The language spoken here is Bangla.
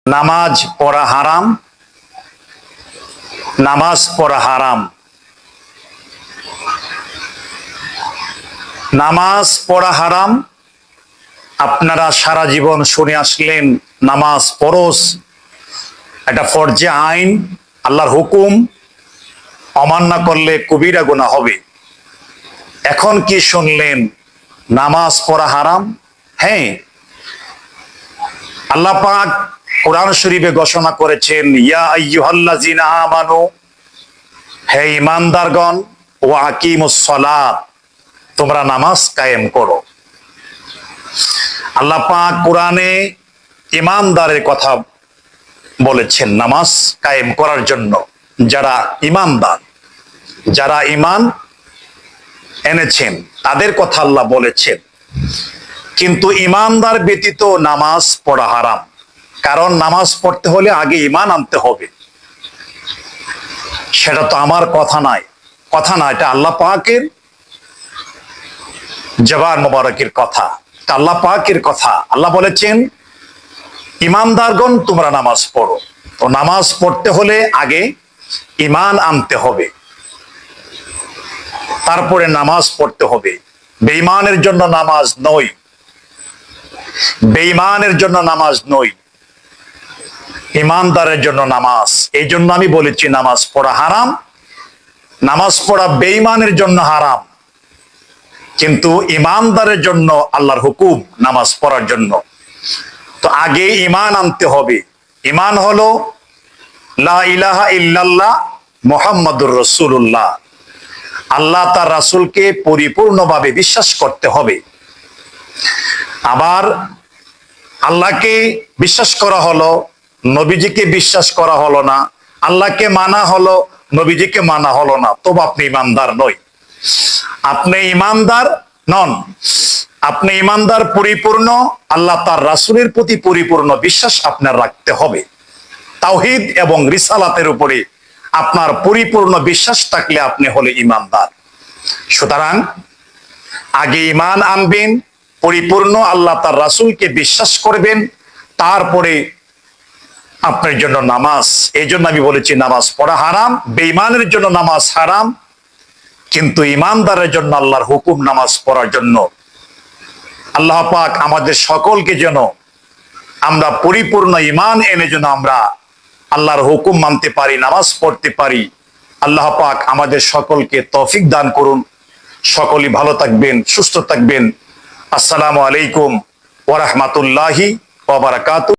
নামাজ পড়া হারাম, নামাজ পড়া হারাম। নামাজ পড়া হারাম আপনারা সারা জীবন শুনে আসলেন, নামাজ ফরজ, এটা ফরজে আইন, আল্লাহর হুকুম, অমান্য করলে কবিরা গুনাহ হবে। এখন কি শুনলেন নামাজ পড়া হারাম? হ্যাঁ, আল্লাহ পাক কোরআন শরীফে ঘোষণা করেছেন, ইয়া আইয়ুহাল্লাযিনা আমানু, হে ঈমানদারগণ, ওয়া আকিমুস সালাত, তোমরা নামাজ কায়েম করো। আল্লাহ পাক কোরআনে ঈমানদারের কথা বলেছেন নামাজ কায়েম করার জন্য। যারা ঈমানদার, যারা ঈমান এনেছেন তাদের কথা আল্লাহ বলেছেন। কিন্তু ঈমানদার ব্যতীত নামাজ পড়া হারাম, কারণ নামাজ পড়তে হলে আগে ঈমান আনতে হবে। সেটা তো আমার কথা না, এটা আল্লাহ পাকের জবান মোবারকের কথা, আল্লাহ পাকের কথা। আল্লাহ বলেছেন ঈমানদারগণ তোমরা নামাজ পড়ো। তো নামাজ পড়তে হলে আগে ঈমান আনতে হবে, তারপরে নামাজ পড়তে হবে। বেঈমানের জন্য নামাজ নয়, বেঈমানের জন্য নামাজ নয়, ঈমানদারের জন্য নামাজ। এই জন্য আমি বলেছি নামাজ পড়া হারাম, নামাজ পড়া বেঈমানের জন্য হারাম, কিন্তু ঈমানদারের জন্য আল্লাহর হুকুম নামাজ পড়ার জন্য। তো আগে ঈমান আনতে হবে। ঈমান হলো লা ইলাহা ইল্লাল্লাহ মুহাম্মাদুর রাসূলুল্লাহ, আল্লাহ তার রাসূলকে পরিপূর্ণভাবে বিশ্বাস করতে হবে। আবার আল্লাহকে বিশ্বাস করা হলো, নবীজিকে বিশ্বাস করা হলো না। আল্লাহকে মানা হলো, নবীজিকে মানা হলো না, তবে আপনি ঈমানদার নই। আপনি ঈমানদার নন। আপনি ঈমানদার পরিপূর্ণ, আল্লাহ তার রাসূলের প্রতি পরিপূর্ণ বিশ্বাস আপনার রাখতে হবে। তাওহীদ এবং রিসালাতের উপরে আপনার পরিপূর্ণ বিশ্বাস থাকলে আপনি হলে ঈমানদার। সুতরাং আগে ঈমান আনবেন, পরিপূর্ণ আল্লাহ তার রাসূলকে বিশ্বাস করবেন, তারপরে আপনার জন্য নামাজ। এই জন্য আমি বলেছি নামাজ পড়া হারাম। বেঈমানের জন্য নামাজ হারাম, কিন্তু ঈমানদারের জন্য আল্লাহর হুকুম নামাজ পড়ার জন্য। আল্লাহ পাক আমাদের সকলকে যেন আমরা পরিপূর্ণ ঈমান এনে যেন আমরা আল্লাহর হুকুম মানতে পারি, নামাজ পড়তে পারি। আল্লাহ পাক আমাদের সকলকে তৌফিক দান করুন। সকলেই ভালো থাকবেন, সুস্থ থাকবেন। আসসালামু আলাইকুম ওয়া রাহমাতুল্লাহি ওয়া বারাকাতুহু।